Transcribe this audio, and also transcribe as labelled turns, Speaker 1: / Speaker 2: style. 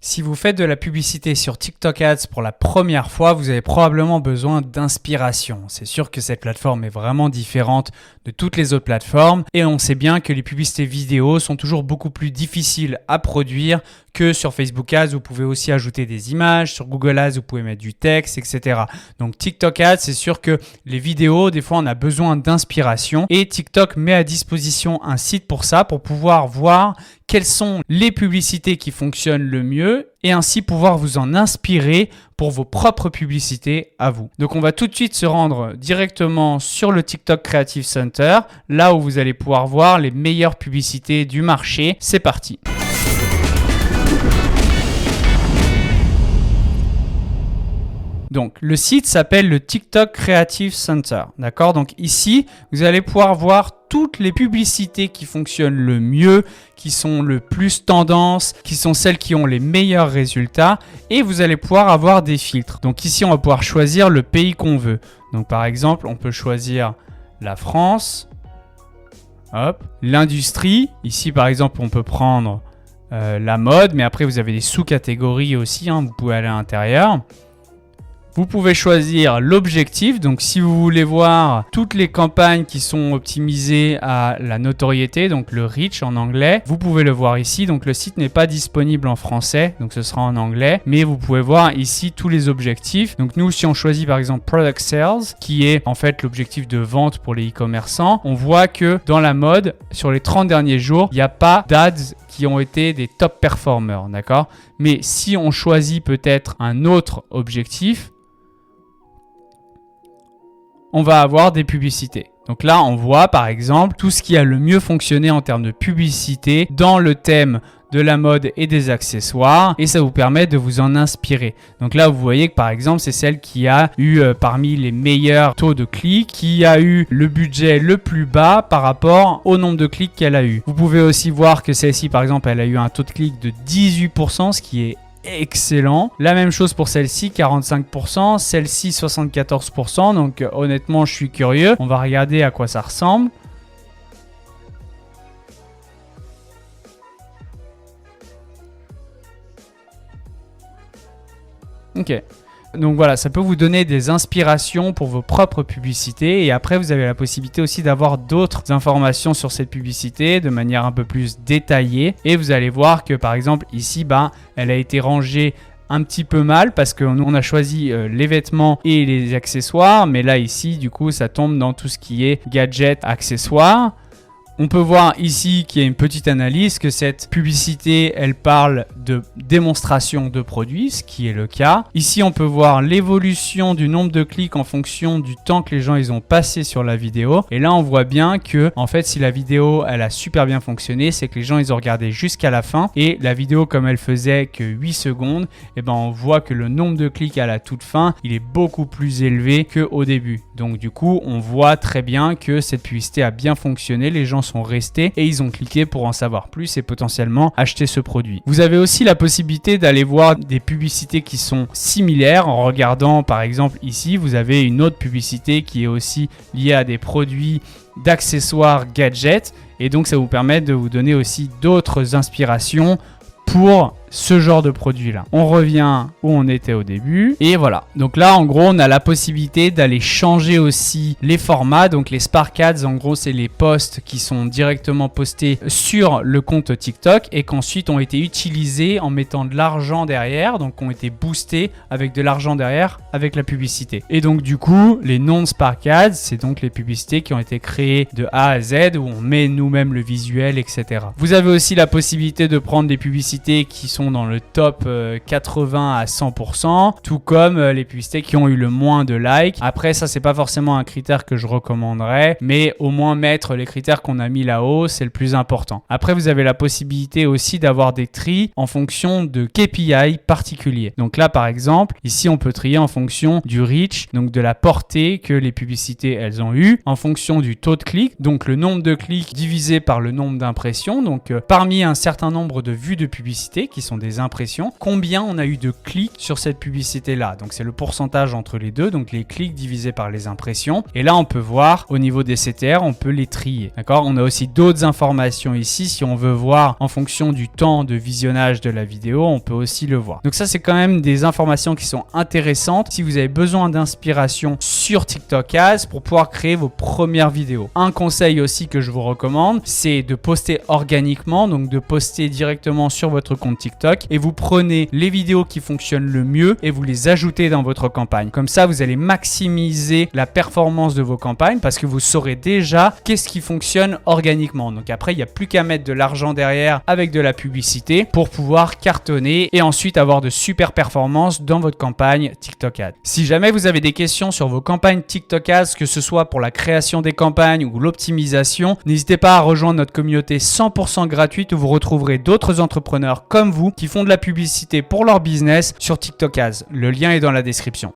Speaker 1: Si vous faites de la publicité sur TikTok Ads pour la première fois, vous avez probablement besoin d'inspiration. C'est sûr que cette plateforme est vraiment différente de toutes les autres plateformes et on sait bien que les publicités vidéo sont toujours beaucoup plus difficiles à produire que sur Facebook Ads. Vous pouvez aussi ajouter des images, sur Google Ads vous pouvez mettre du texte, etc. Donc TikTok Ads, c'est sûr que les vidéos, des fois on a besoin d'inspiration et TikTok met à disposition un site pour ça, pour pouvoir voir quelles sont les publicités qui fonctionnent le mieux et ainsi pouvoir vous en inspirer pour vos propres publicités à vous. Donc on va tout de suite se rendre directement sur le TikTok Creative Center, là où vous allez pouvoir voir les meilleures publicités du marché. C'est parti. Donc, le site s'appelle le TikTok Creative Center, d'accord? Donc ici, vous allez pouvoir voir toutes les publicités qui fonctionnent le mieux, qui sont le plus tendance, qui sont celles qui ont les meilleurs résultats et vous allez pouvoir avoir des filtres. Donc ici, on va pouvoir choisir le pays qu'on veut. Donc par exemple, on peut choisir la France, hop, l'industrie. Ici, par exemple, on peut prendre la mode, mais après, vous avez des sous-catégories aussi, vous pouvez aller à l'intérieur. Vous pouvez choisir l'objectif, donc si vous voulez voir toutes les campagnes qui sont optimisées à la notoriété, donc le reach en anglais, vous pouvez le voir ici. Donc le site n'est pas disponible en français, donc ce sera en anglais, mais vous pouvez voir ici tous les objectifs. Donc nous, si on choisit par exemple Product Sales, qui est en fait l'objectif de vente pour les e-commerçants, on voit que dans la mode, sur les 30 derniers jours, il n'y a pas d'ads qui ont été des top performers, d'accord? Mais si on choisit peut-être un autre objectif, on va avoir des publicités. Donc là, on voit par exemple tout ce qui a le mieux fonctionné en termes de publicité dans le thème de la mode et des accessoires et ça vous permet de vous en inspirer. Donc là, vous voyez que par exemple, c'est celle qui a eu parmi les meilleurs taux de clics, qui a eu le budget le plus bas par rapport au nombre de clics qu'elle a eu. Vous pouvez aussi voir que celle-ci, par exemple, elle a eu un taux de clic de 18%, ce qui est excellent. La même chose pour celle-ci, 45%, celle-ci 74%. Donc honnêtement, je suis curieux. On va regarder à quoi ça ressemble. Ok. Donc voilà, ça peut vous donner des inspirations pour vos propres publicités et après vous avez la possibilité aussi d'avoir d'autres informations sur cette publicité de manière un peu plus détaillée et vous allez voir que par exemple ici, elle a été rangée un petit peu mal parce qu'on a choisi les vêtements et les accessoires, mais là ici du coup ça tombe dans tout ce qui est gadgets, accessoires. On peut voir ici qu'il y a une petite analyse, que cette publicité, elle parle de démonstration de produits, ce qui est le cas. Ici, on peut voir l'évolution du nombre de clics en fonction du temps que les gens ils ont passé sur la vidéo. Et là, on voit bien que, en fait, si la vidéo, elle a super bien fonctionné, c'est que les gens, ils ont regardé jusqu'à la fin. Et la vidéo, comme elle faisait que 8 secondes, on voit que le nombre de clics à la toute fin, il est beaucoup plus élevé qu'au début. Donc, du coup, on voit très bien que cette publicité a bien fonctionné. Les gens sont restés et ils ont cliqué pour en savoir plus et potentiellement acheter ce produit. Vous avez aussi la possibilité d'aller voir des publicités qui sont similaires en regardant par exemple ici, vous avez une autre publicité qui est aussi liée à des produits d'accessoires gadgets et donc ça vous permet de vous donner aussi d'autres inspirations pour ce genre de produit là. On revient où on était au début et voilà. Donc là en gros on a la possibilité d'aller changer aussi les formats. Donc les Spark Ads en gros c'est les posts qui sont directement postés sur le compte TikTok et qu'ensuite ont été utilisés en mettant de l'argent derrière, donc ont été boostés avec de l'argent derrière avec la publicité. Et donc du coup les non-Spark Ads c'est donc les publicités qui ont été créées de A à Z où on met nous-mêmes le visuel, etc. Vous avez aussi la possibilité de prendre des publicités qui sont dans le top 80 à 100%, tout comme les publicités qui ont eu le moins de likes. Après, ça, c'est pas forcément un critère que je recommanderais, mais au moins mettre les critères qu'on a mis là-haut, c'est le plus important. Après, vous avez la possibilité aussi d'avoir des tris en fonction de KPI particuliers. Donc là, par exemple, ici, on peut trier en fonction du reach, donc de la portée que les publicités, elles ont eu, en fonction du taux de clic, donc le nombre de clics divisé par le nombre d'impressions. Donc, parmi un certain nombre de vues de publicité qui sont des impressions, combien on a eu de clics sur cette publicité-là. Donc c'est le pourcentage entre les deux, donc les clics divisés par les impressions. Et là, on peut voir au niveau des CTR, on peut les trier. D'accord? On a aussi d'autres informations ici. Si on veut voir en fonction du temps de visionnage de la vidéo, on peut aussi le voir. Donc ça, c'est quand même des informations qui sont intéressantes si vous avez besoin d'inspiration sur TikTok Ads pour pouvoir créer vos premières vidéos. Un conseil aussi que je vous recommande, c'est de poster organiquement, donc de poster directement sur votre compte TikTok et vous prenez les vidéos qui fonctionnent le mieux et vous les ajoutez dans votre campagne. Comme ça, vous allez maximiser la performance de vos campagnes parce que vous saurez déjà qu'est-ce qui fonctionne organiquement. Donc après, il n'y a plus qu'à mettre de l'argent derrière avec de la publicité pour pouvoir cartonner et ensuite avoir de super performances dans votre campagne TikTok Ads. Si jamais vous avez des questions sur vos campagnes TikTok Ads, que ce soit pour la création des campagnes ou l'optimisation, n'hésitez pas à rejoindre notre communauté 100% gratuite où vous retrouverez d'autres entrepreneurs comme vous qui font de la publicité pour leur business sur TikTok Ads. Le lien est dans la description.